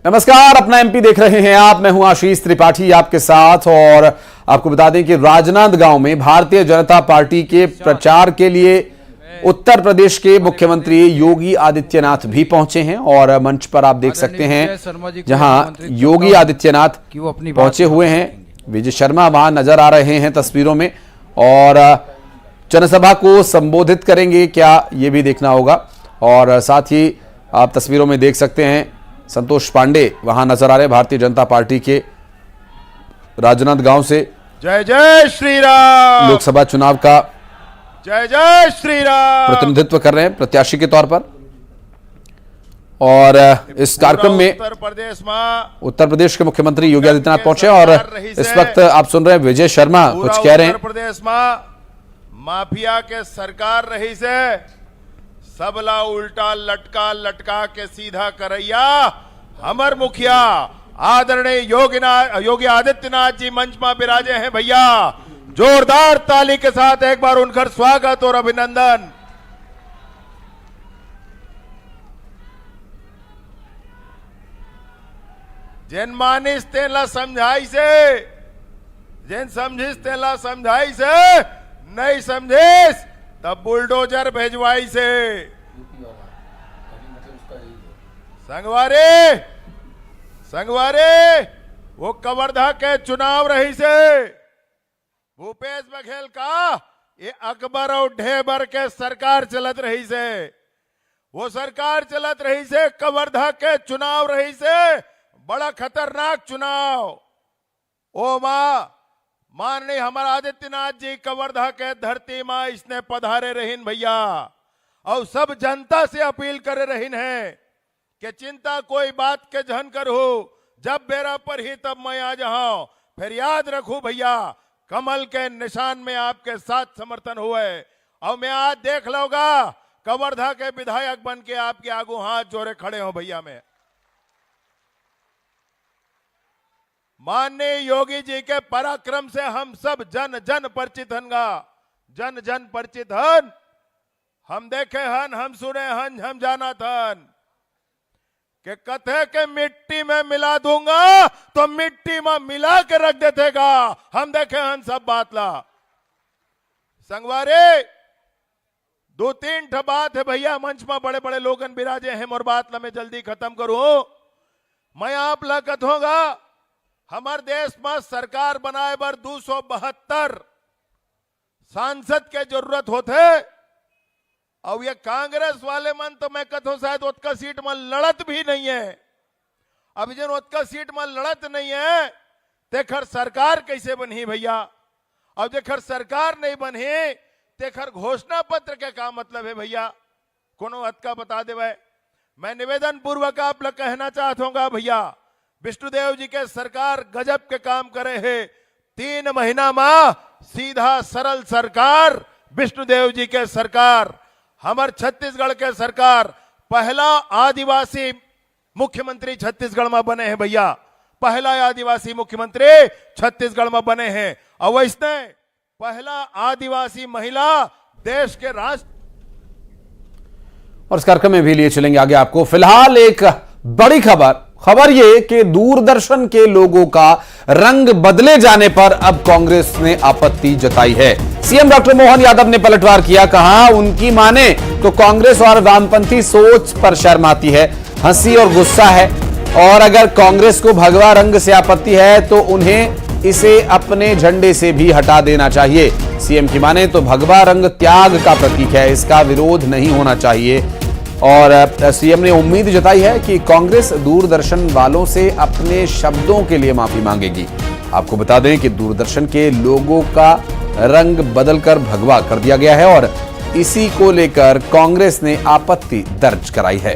नमस्कार, अपना एमपी देख रहे हैं आप। मैं हूं आशीष त्रिपाठी आपके साथ। और आपको बता दें कि राजनांदगांव में भारतीय जनता पार्टी के प्रचार के लिए उत्तर प्रदेश के मुख्यमंत्री योगी आदित्यनाथ भी पहुंचे हैं। और मंच पर आप देख सकते हैं जहां योगी आदित्यनाथ पहुंचे हुए हैं। विजय शर्मा वहां नजर आ रहे हैं तस्वीरों में और जनसभा को संबोधित करेंगे क्या, ये भी देखना होगा। और साथ ही आप तस्वीरों में देख सकते हैं संतोष पांडे वहां नजर आ रहे हैं, भारतीय जनता पार्टी के राजनांदगांव से। जय जय श्री राम। लोकसभा चुनाव का जय जय श्री राम प्रतिनिधित्व कर रहे हैं प्रत्याशी के तौर पर। और इस कार्यक्रम में उत्तर प्रदेश के मुख्यमंत्री योगी आदित्यनाथ पहुंचे और इस वक्त आप सुन रहे हैं विजय शर्मा कुछ कह रहे हैं। उत्तर प्रदेश में माफिया के सरकार रही से सबला उल्टा लटका लटका के सीधा करैया हमर मुखिया आदरणीय योगी आदित्यनाथ जी मंच में विराजे हैं। भैया जोरदार ताली के साथ एक बार उनका स्वागत और अभिनंदन। जिन मानिस तेला समझाई से, जिन समझिस तेला समझाई से, नहीं समझिस तब बुलडोजर भेजवाई से। संगवारे वो कवर्धा के चुनाव रही से भूपेश बघेल का ये अकबर और ढेबर के सरकार चलत रही से, वो सरकार चलत रही से कवर्धा के चुनाव रही से बड़ा खतरनाक चुनाव। ओ मां माननीय हमारा आदित्यनाथ जी कवर्धा के धरती मां इसने पधारे रहीन भैया और सब जनता से अपील करे रहीन है कि चिंता कोई बात के जहन कर हो, जब बेरा पर ही तब मैं आ जाऊं। फिर याद रखूं भैया कमल के निशान में आपके साथ समर्थन हुए और मैं आज देख लूंगा कवर्धा के विधायक बन के आपके आगू हाथ जोड़े खड़े हो भैया। मैं माननीय योगी जी के पराक्रम से हम सब जन जन परिचित हनगा, जन जन परिचित हन। हम देखे हन, हम सुने हन, हम जाना थन कि कथे के मिट्टी में मिला दूंगा तो मिट्टी में मिला के रख देतेगा। हम देखे हन सब बात ला। संगवारे दो तीन ठा बात है भैया, मंच में बड़े बड़े लोगन बिराजे हैं और बात ला मैं जल्दी खत्म करूं। मैं आप ला कथूंगा हमारे देश में सरकार बनाए बर 272 सांसद के जरूरत होते और ये कांग्रेस वाले मन तो मैं कथो शायद उत्का सीट में लड़त भी नहीं है। अब जिन उत्का सीट में लड़त नहीं है तेखर सरकार कैसे बनी भैया। अब जेखर सरकार नहीं बनी तेखर घोषणा पत्र के का मतलब है भैया, कोनो अतका बता दे। मैं निवेदन पूर्वक आप लोग कहना चाहता हूँ भैया, विष्णुदेव जी के सरकार गजब के काम करे है। 3 महीना में सीधा सरल सरकार विष्णुदेव जी के सरकार, हमारे छत्तीसगढ़ के सरकार पहला आदिवासी मुख्यमंत्री छत्तीसगढ़ में बने हैं भैया, पहला आदिवासी मुख्यमंत्री छत्तीसगढ़ में बने हैं और वैसे पहला आदिवासी महिला देश के राष्ट्र। और इस कार्यक्रम में भी लिए चलेंगे आगे आपको। फिलहाल एक बड़ी खबर ये कि दूरदर्शन के लोगों का रंग बदले जाने पर अब कांग्रेस ने आपत्ति जताई है। सीएम डॉक्टर मोहन यादव ने पलटवार किया, कहा उनकी माने तो कांग्रेस और वामपंथी सोच पर शर्म आती है, हंसी और गुस्सा है। और अगर कांग्रेस को भगवा रंग से आपत्ति है तो उन्हें इसे अपने झंडे से भी हटा देना चाहिए। सीएम की माने तो भगवा रंग त्याग का प्रतीक है, इसका विरोध नहीं होना चाहिए। और सीएम ने उम्मीद जताई है कि कांग्रेस दूरदर्शन वालों से अपने शब्दों के लिए माफी मांगेगी। आपको बता दें कि दूरदर्शन के लोगों का रंग बदलकर भगवा कर दिया गया है और इसी को लेकर कांग्रेस ने आपत्ति दर्ज कराई है।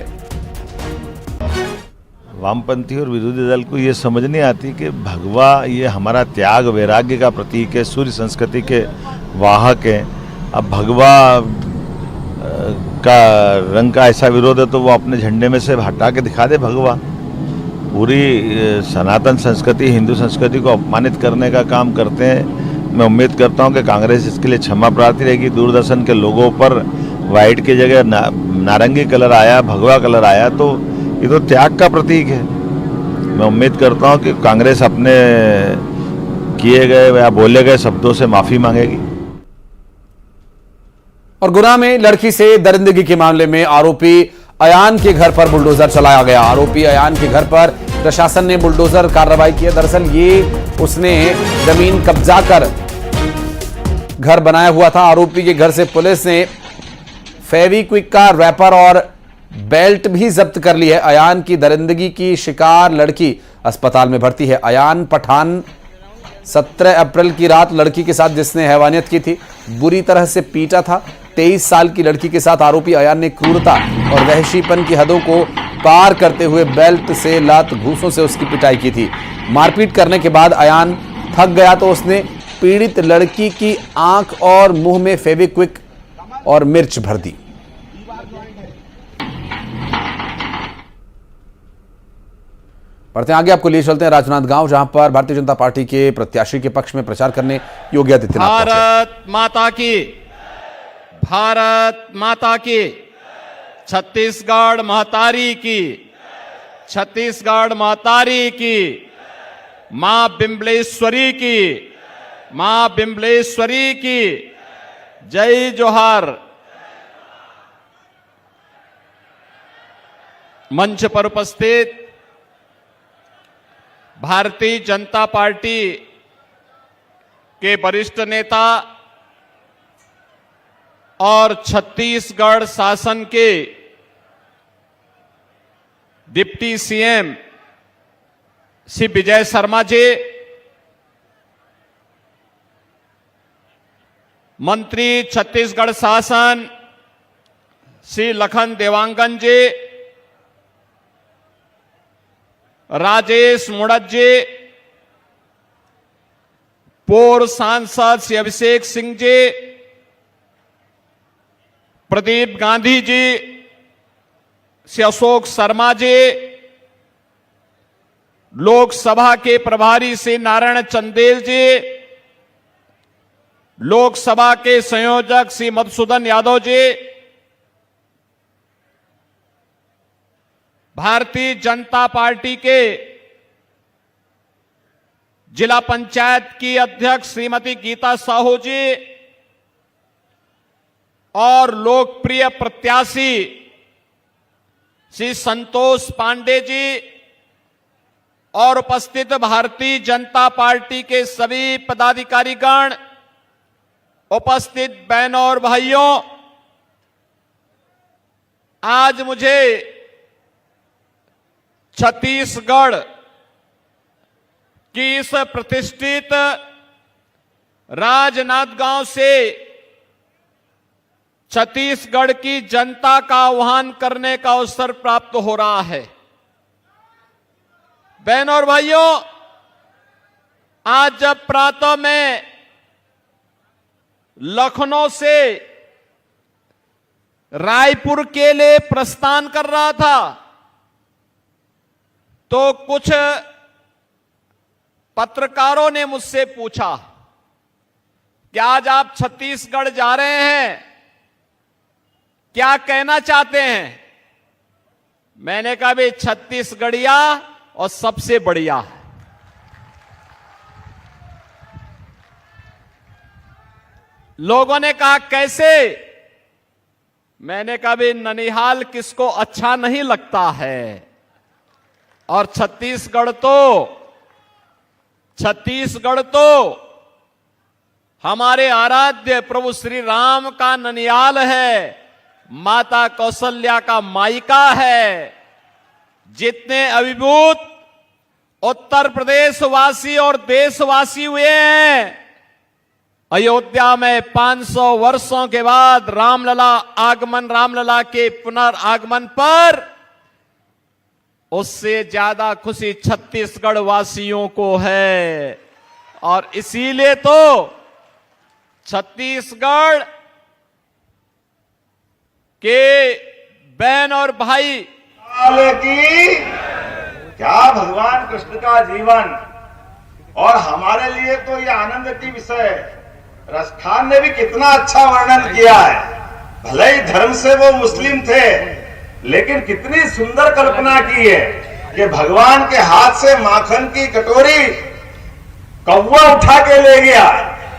वामपंथी और विरोधी दल को ये समझ नहीं आती कि भगवा ये हमारा त्याग वैराग्य का प्रतीक है, सूर्य संस्कृति के वाहक है। अब भगवा का रंग का ऐसा विरोध है तो वो अपने झंडे में से हटा के दिखा दे भगवा। पूरी सनातन संस्कृति, हिंदू संस्कृति को अपमानित करने का काम करते हैं। मैं उम्मीद करता हूं कि कांग्रेस इसके लिए क्षमा प्रार्थी रहेगी। दूरदर्शन के लोगों पर वाइट की जगह नारंगी कलर आया, भगवा कलर आया, तो ये तो त्याग का प्रतीक है। मैं उम्मीद करता हूं कि कांग्रेस अपने किए गए या बोले गए शब्दों से माफी मांगेगी। और गुना में लड़की से दरिंदगी के मामले में आरोपी अयान के घर पर बुलडोजर चलाया गया। आरोपी अयान के घर पर प्रशासन ने बुलडोजर कार्रवाई की। दरअसल ये उसने जमीन कब्जा कर घर बनाया हुआ था। आरोपी के घर से पुलिस ने फेविक्विक का रैपर और बेल्ट भी जब्त कर ली है। अयान की दरिंदगी की शिकार लड़की अस्पताल में भर्ती है। अयान पठान 17 अप्रैल की रात लड़की के साथ जिसने हैवानियत की थी, बुरी तरह से पीटा था। 23 साल की लड़की के साथ आरोपी अयान ने क्रूरता और वहशीपन की हदों को पार करते हुए बेल्ट से लात घूंसों से उसकी पिटाई की थी। मारपीट करने के बाद अयान थक गया तो उसने पीड़ित लड़की की आंख और मुंह में फेविक्विक और मिर्च भर दी। बढ़ते हैं आगे, आपको लिए चलते हैं राजनांदगांव, जहां पर भारतीय जनता पार्टी के प्रत्याशी के पक्ष में प्रचार करने योगी आदित्यनाथ पहुंचे। भारत माता की, भारत माता की, छत्तीसगढ़ महतारी की, छत्तीसगढ़ महतारी की, मां बिम्बलेश्वरी की, मां बिम्बलेश्वरी की जय जोहार। मंच पर उपस्थित भारतीय जनता पार्टी के वरिष्ठ नेता और छत्तीसगढ़ शासन के डिप्टी सीएम श्री विजय शर्मा जी, मंत्री छत्तीसगढ़ शासन श्री लखन देवांगन जी, राजेश मुड़त जी, पूर्व सांसद श्री अभिषेक सिंह जी, प्रदीप गांधी जी, श्री अशोक शर्मा जी, लोकसभा के प्रभारी श्री नारायण चंदेल जी, लोकसभा के संयोजक श्री मधुसूदन यादव जी, भारतीय जनता पार्टी के जिला पंचायत की अध्यक्ष श्रीमती गीता साहू जी और लोकप्रिय प्रत्याशी श्री संतोष पांडे जी और उपस्थित भारतीय जनता पार्टी के सभी पदाधिकारीगण, उपस्थित बहनों और भाइयों, आज मुझे छत्तीसगढ़ की इस प्रतिष्ठित राजनांदगांव से छत्तीसगढ़ की जनता का आह्वान करने का अवसर प्राप्त हो रहा है। बहनों और भाइयों, आज जब प्रातः में लखनऊ से रायपुर के लिए प्रस्थान कर रहा था तो कुछ पत्रकारों ने मुझसे पूछा कि आज आप छत्तीसगढ़ जा रहे हैं, क्या कहना चाहते हैं? मैंने कहा भाई छत्तीसगढ़िया और सबसे बढ़िया। लोगों ने कहा कैसे? मैंने कहा भाई ननिहाल किसको अच्छा नहीं लगता है, और छत्तीसगढ़ तो हमारे आराध्य प्रभु श्री राम का ननिहाल है, माता कौशल्या का मायका है। जितने अभिभूत उत्तर प्रदेश वासी और देशवासी हुए हैं, अयोध्या में 500 वर्षों के बाद रामलला के पुनरागमन पर उससे ज्यादा खुशी छत्तीसगढ़ वासियों को है। और इसीलिए तो छत्तीसगढ़ के बहन और भाई की क्या भगवान कृष्ण का जीवन, और हमारे लिए तो ये आनंद की विषय है। रसखान ने भी कितना अच्छा वर्णन किया है। भले ही धर्म से वो मुस्लिम थे, लेकिन कितनी सुंदर कल्पना की है। कि भगवान के हाथ से माखन की कटोरी कौवा उठा के ले गया।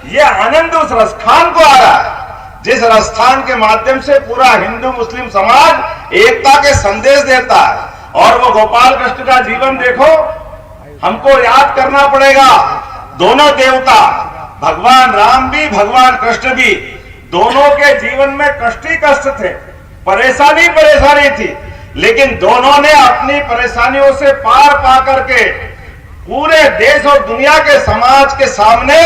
ये आनंद उस रसखान को आ रहा है जिस रसखान के माध्यम से पूरा हिंदू मुस्लिम समाज एकता के संदेश देता है। और वो गोपाल कृष्ण का जीवन देखो, हमको याद करना पड़ेगा। दोनों देवता, भगवान राम भी भगवान कृष्ण भी, दोनों के जीवन में कष्ट ही कष्ट थे, परेशानी थी, लेकिन दोनों ने अपनी परेशानियों से पार पा करके पूरे देश और दुनिया के समाज के सामने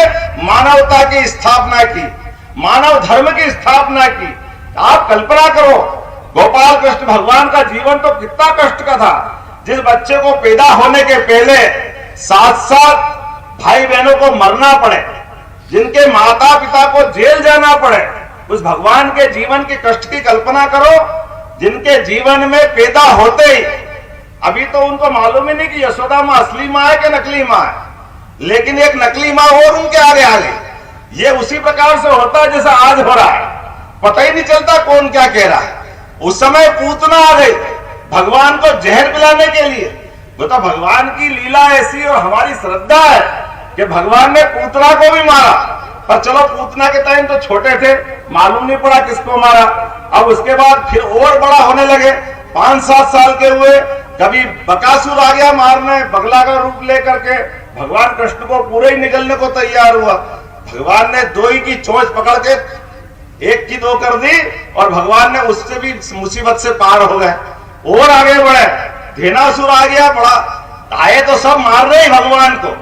मानवता की स्थापना की, मानव धर्म की स्थापना की। आप कल्पना करो, गोपाल कृष्ण भगवान का जीवन तो कितना कष्ट का था। जिस बच्चे को पैदा होने के पहले 7 भाई बहनों को मरना पड़े, जिनके माता पिता को जेल जाना पड़े, उस भगवान के जीवन के कष्ट की कल्पना करो। जिनके जीवन में पैदा होते ही अभी तो उनको मालूम ही नहीं कि यशोदा मां असली मां है कि नकली मां है, लेकिन एक नकली मां और उनके आगे आ गई। ये उसी प्रकार से होता है जैसा आज हो रहा है, पता ही नहीं चलता कौन क्या कह रहा है। उस समय पूतना आ गई भगवान को जहर पिलाने के लिए। वो तो भगवान की लीला ऐसी और हमारी श्रद्धा है कि भगवान ने पूतना को भी मारा, पर चलो पूतना के टाइम तो छोटे थे, मालूम नहीं पड़ा किसको मारा। अब उसके बाद फिर और बड़ा होने लगे, 5-7 साल के हुए, कभी बकासुर आ गया मारने, बगला का रूप लेकर के भगवान कृष्ण को पूरे ही निगलने को तैयार हुआ। भगवान ने 2 ही की चोंच पकड़ के 1 की 2 कर दी और भगवान ने उससे भी मुसीबत से पार हो गए और आगे बढ़े। धेनासुर आ गया, बड़ा आए तो सब मार रहे ही भगवान को,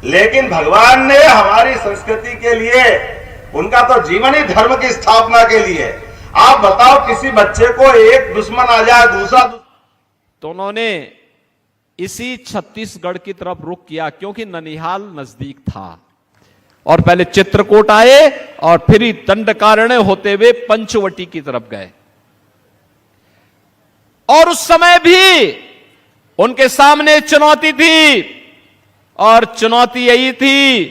लेकिन भगवान ने हमारी संस्कृति के लिए, उनका तो जीवन ही धर्म की स्थापना के लिए। आप बताओ, किसी बच्चे को एक दुश्मन आ जाए, दूसरा तो उन्होंने इसी छत्तीसगढ़ की तरफ रुख किया, क्योंकि ननिहाल नजदीक था। और पहले चित्रकूट आए और फिर ही दंडकारण्य होते हुए पंचवटी की तरफ गए। और उस समय भी उनके सामने चुनौती थी, और चुनौती यही थी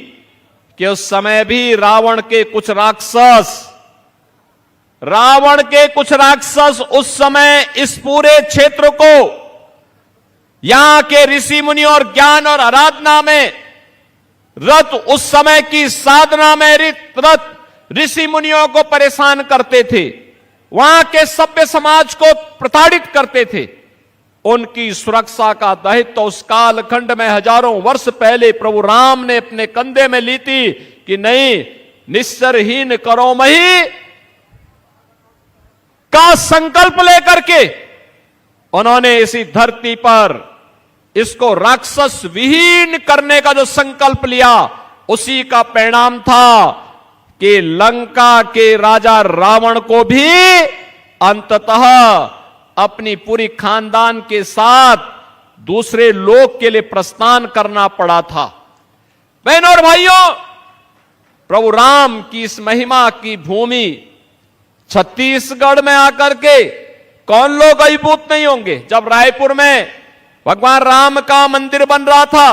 कि उस समय भी रावण के कुछ राक्षस उस समय इस पूरे क्षेत्र को, यहां के ऋषि मुनि और ज्ञान और आराधना में रत, उस समय की साधना में रत ऋषि मुनियों को परेशान करते थे, वहां के सभ्य समाज को प्रताड़ित करते थे। उनकी सुरक्षा का दायित्व उस कालखंड में हजारों वर्ष पहले प्रभु राम ने अपने कंधे में ली थी कि नहीं, निस्सरहीन करो मही का संकल्प लेकर के उन्होंने इसी धरती पर इसको राक्षस विहीन करने का जो संकल्प लिया, उसी का परिणाम था कि लंका के राजा रावण को भी अंततः अपनी पूरी खानदान के साथ दूसरे लोक के लिए प्रस्थान करना पड़ा था। बहनों और भाइयों, प्रभु राम की इस महिमा की भूमि छत्तीसगढ़ में आकर के कौन लोग अभिभूत नहीं होंगे। जब रायपुर में भगवान राम का मंदिर बन रहा था,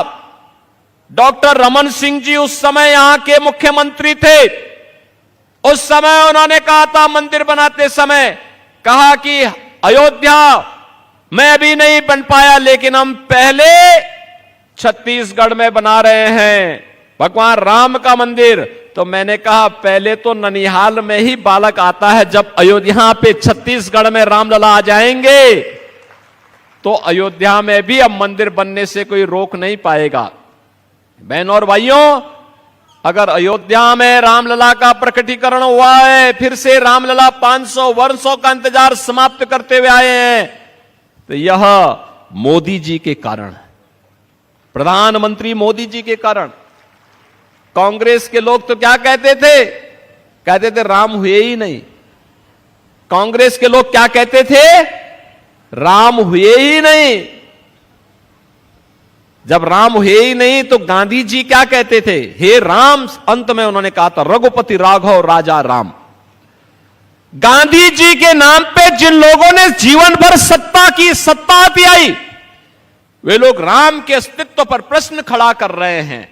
डॉक्टर रमन सिंह जी उस समय यहां के मुख्यमंत्री थे। उस समय उन्होंने कहा था, मंदिर बनाते समय कहा कि अयोध्या में अभी नहीं बन पाया, लेकिन हम पहले छत्तीसगढ़ में बना रहे हैं भगवान राम का मंदिर। तो मैंने कहा, पहले तो ननिहाल में ही बालक आता है, जब अयोध्या पे छत्तीसगढ़ में रामलला आ जाएंगे तो अयोध्या में भी अब मंदिर बनने से कोई रोक नहीं पाएगा। बहनों और भाइयों, अगर अयोध्या में रामलला का प्रकटीकरण हुआ है, फिर से रामलला 500 वर्षों का इंतजार समाप्त करते हुए आए हैं, तो यह मोदी जी के कारण, प्रधानमंत्री मोदी जी के कारण। कांग्रेस के लोग तो क्या कहते थे राम हुए ही नहीं। कांग्रेस के लोग क्या कहते थे? राम हुए ही नहीं। जब राम हुए ही नहीं तो गांधी जी क्या कहते थे? हे राम। अंत में उन्होंने कहा था, रघुपति राघव राजा राम। गांधी जी के नाम पे जिन लोगों ने जीवन भर सत्ता आई, वे लोग राम के अस्तित्व पर प्रश्न खड़ा कर रहे हैं।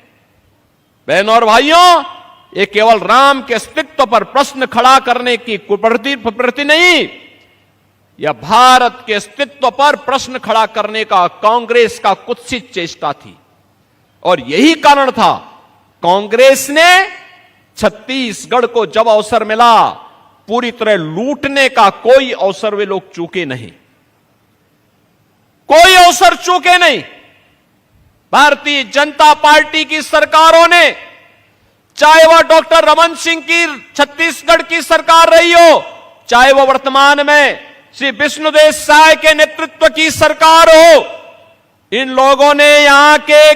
बहनों और भाइयों, ये केवल राम के अस्तित्व पर प्रश्न खड़ा करने की कुप्रवृत्ति नहीं, यह भारत के अस्तित्व पर प्रश्न खड़ा करने का कांग्रेस का कुत्सित चेष्टा थी। और यही कारण था कांग्रेस ने छत्तीसगढ़ को जब अवसर मिला, पूरी तरह लूटने का कोई अवसर वे लोग चूके नहीं, कोई अवसर चूके नहीं। भारतीय जनता पार्टी की सरकारों ने, चाहे वह डॉक्टर रमन सिंह की छत्तीसगढ़ की सरकार रही हो, चाहे वह वर्तमान में श्री विष्णुदेव साय के नेतृत्व की सरकार हो, इन लोगों ने यहां के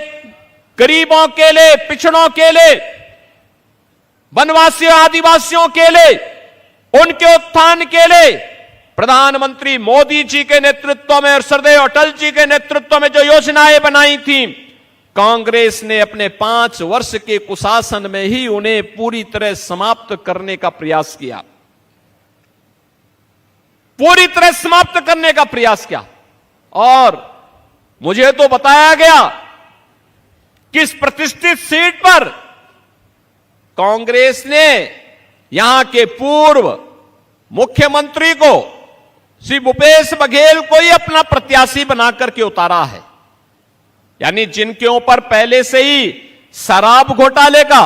गरीबों के लिए, पिछड़ों के लिए, वनवासियों आदिवासियों के लिए, उनके उत्थान के लिए प्रधानमंत्री मोदी जी के नेतृत्व में और सरदेव अटल जी के नेतृत्व में जो योजनाएं बनाई थी, कांग्रेस ने अपने 5 वर्ष के कुशासन में ही उन्हें पूरी तरह समाप्त करने का प्रयास किया, पूरी तरह समाप्त करने का प्रयास किया। और मुझे तो बताया गया कि इस प्रतिष्ठित सीट पर कांग्रेस ने यहां के पूर्व मुख्यमंत्री को, श्री भूपेश बघेल को ही अपना प्रत्याशी बनाकर के उतारा है। यानी जिनके ऊपर पहले से ही शराब घोटाले का,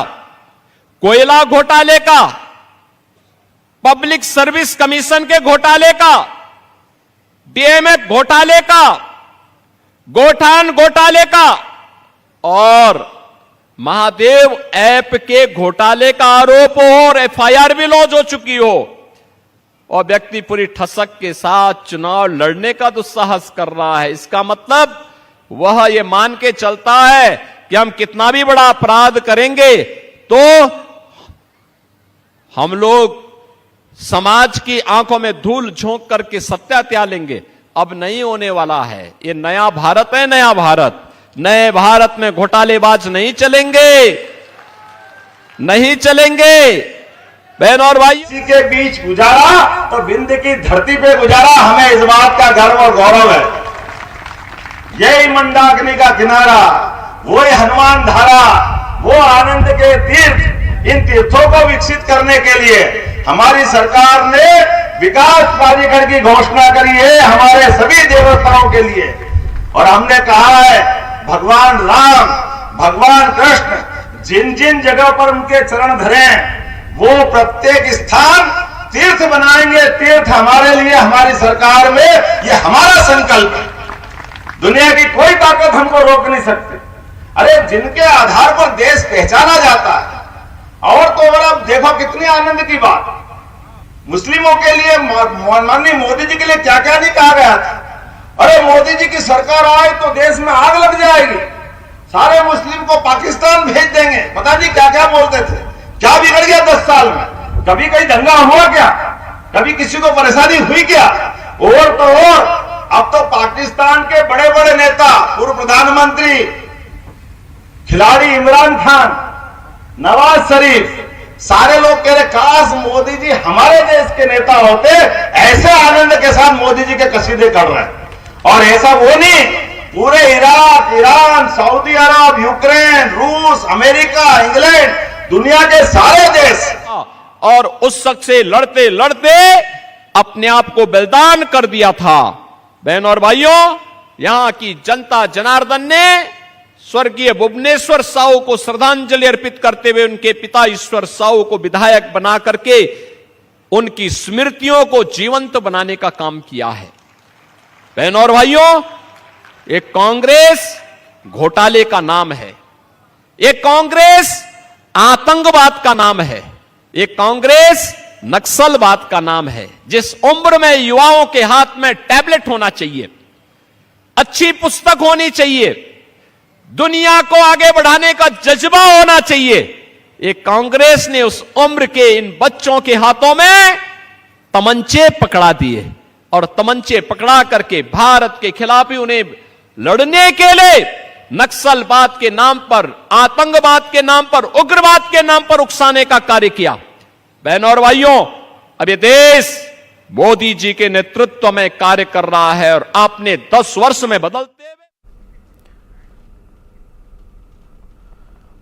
कोयला घोटाले का, पब्लिक सर्विस कमीशन के घोटाले का, डीएमएफ घोटाले का, गोठान घोटाले का और महादेव ऐप के घोटाले का आरोप हो और एफआईआर भी लॉन्च हो चुकी हो, और व्यक्ति पूरी ठसक के साथ चुनाव लड़ने का दुस्साहस कर रहा है, इसका मतलब वह यह मान के चलता है कि हम कितना भी बड़ा अपराध करेंगे तो हम लोग समाज की आंखों में धूल झोंक करके सत्या त्याग लेंगे। अब नहीं होने वाला है। ये नया भारत है, नया भारत। नए भारत में घोटालेबाज नहीं चलेंगे, नहीं चलेंगे। बहन और भाई, इसी के बीच गुजारा तो बिंद की धरती पे गुजारा, हमें इस बात का गर्व और गौरव है। यही मंदाकिनी का किनारा, वो हनुमान धारा, वो आनंद के तीर्थ, इन तीर्थों को विकसित करने के लिए हमारी सरकार ने विकास प्राधिकरण की घोषणा करी है हमारे सभी देवताओं के लिए। और हमने कहा है भगवान राम, भगवान कृष्ण जिन जिन जगह पर उनके चरण धरें, वो प्रत्येक स्थान तीर्थ बनाएंगे। तीर्थ हमारे लिए, हमारी सरकार में ये हमारा संकल्प है। दुनिया की कोई ताकत हमको रोक नहीं सकती। अरे जिनके आधार पर देश पहचाना जाता है, और तो और अब देखो कितनी आनंद की बात, मुस्लिमों के लिए माननीय मोदी जी के लिए क्या क्या नहीं कहा गया था। अरे मोदी जी की सरकार आए तो देश में आग लग जाएगी, सारे मुस्लिम को पाकिस्तान भेज देंगे, पता नहीं क्या क्या बोलते थे। क्या बिगड़ गया 10 साल में? कभी कहीं दंगा हुआ क्या? कभी किसी को परेशानी हुई क्या? और तो और अब तो पाकिस्तान के बड़े बड़े नेता, पूर्व प्रधानमंत्री, खिलाड़ी इमरान खान, नवाज शरीफ, सारे लोग कह रहे काश मोदी जी हमारे देश के नेता होते। ऐसे आनंद के साथ मोदी जी के कसीदे कर रहे हैं। और ऐसा वो नहीं, पूरे इराक, ईरान, सऊदी अरब, यूक्रेन, रूस, अमेरिका, इंग्लैंड, दुनिया के सारे देश, और उस शख्स से लड़ते लड़ते अपने आप को बलिदान कर दिया था। बहन और भाइयों, यहां की जनता जनार्दन ने स्वर्गीय भुवनेश्वर साहू को श्रद्धांजलि अर्पित करते हुए उनके पिता ईश्वर साहू को विधायक बना करके उनकी स्मृतियों को जीवंत बनाने का काम किया है। बहन और भाइयों, ये कांग्रेस घोटाले का नाम है, ये कांग्रेस आतंकवाद का नाम है, ये कांग्रेस नक्सलवाद का नाम है। जिस उम्र में युवाओं के हाथ में टैबलेट होना चाहिए, अच्छी पुस्तक होनी चाहिए, दुनिया को आगे बढ़ाने का जज्बा होना चाहिए, ये कांग्रेस ने उस उम्र के इन बच्चों के हाथों में तमंचे पकड़ा दिए। और तमंचे पकड़ा करके भारत के खिलाफ ही उन्हें लड़ने के लिए नक्सलवाद के नाम पर, आतंकवाद के नाम पर, उग्रवाद के नाम पर उकसाने का कार्य किया। बहनों और भाइयों, अब ये देश मोदी जी के नेतृत्व में कार्य कर रहा है और आपने 10 वर्ष में बदलते हुए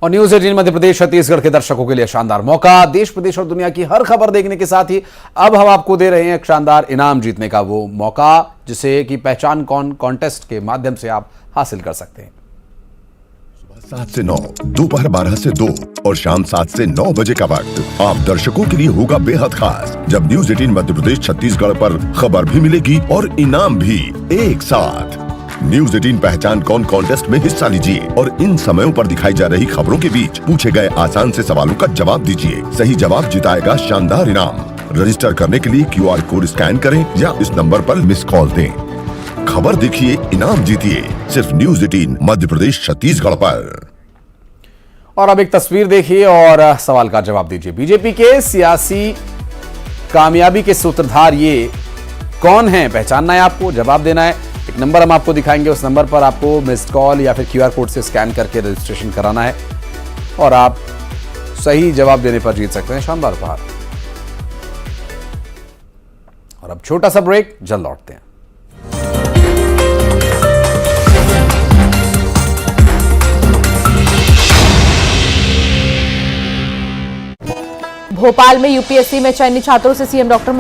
और न्यूज 18 मध्य प्रदेश छत्तीसगढ़ के दर्शकों के लिए शानदार मौका। देश प्रदेश और दुनिया की हर खबर देखने के साथ ही अब हम आपको दे रहे हैं एक शानदार इनाम जीतने का वो मौका, जिसे कि पहचान कौन कॉन्टेस्ट के माध्यम से आप हासिल कर सकते हैं। 7 से 9, दोपहर 12 से 2 और शाम 7 से 9 बजे का वक्त आप दर्शकों के लिए होगा बेहद खास, जब न्यूज 18 मध्य प्रदेश छत्तीसगढ़ पर खबर भी मिलेगी और इनाम भी एक साथ। न्यूज 18 पहचान कौन कॉन्टेस्ट में हिस्सा लीजिए और इन समयों पर दिखाई जा रही खबरों के बीच पूछे गए आसान से सवालों का जवाब दीजिए। सही जवाब जिताएगा शानदार इनाम। रजिस्टर करने के लिए QR कोड स्कैन करें या इस नंबर पर मिस कॉल दें। खबर देखिए, इनाम जीतिए, सिर्फ न्यूज 18 मध्य प्रदेश छत्तीसगढ़ पर। और अब एक तस्वीर देखिए और सवाल का जवाब दीजिए। बीजेपी के सियासी कामयाबी के सूत्रधार ये कौन है, पहचानना है आपको, जवाब देना है। एक नंबर हम आपको दिखाएंगे, उस नंबर पर आपको मिस्ड कॉल या फिर QR कोड से स्कैन करके रजिस्ट्रेशन कराना है और आप सही जवाब देने पर जीत सकते हैं शानदार उपहार। और अब छोटा सा ब्रेक, जल्द लौटते हैं। भोपाल में यूपीएससी में चयनित छात्रों से सीएम डॉक्टर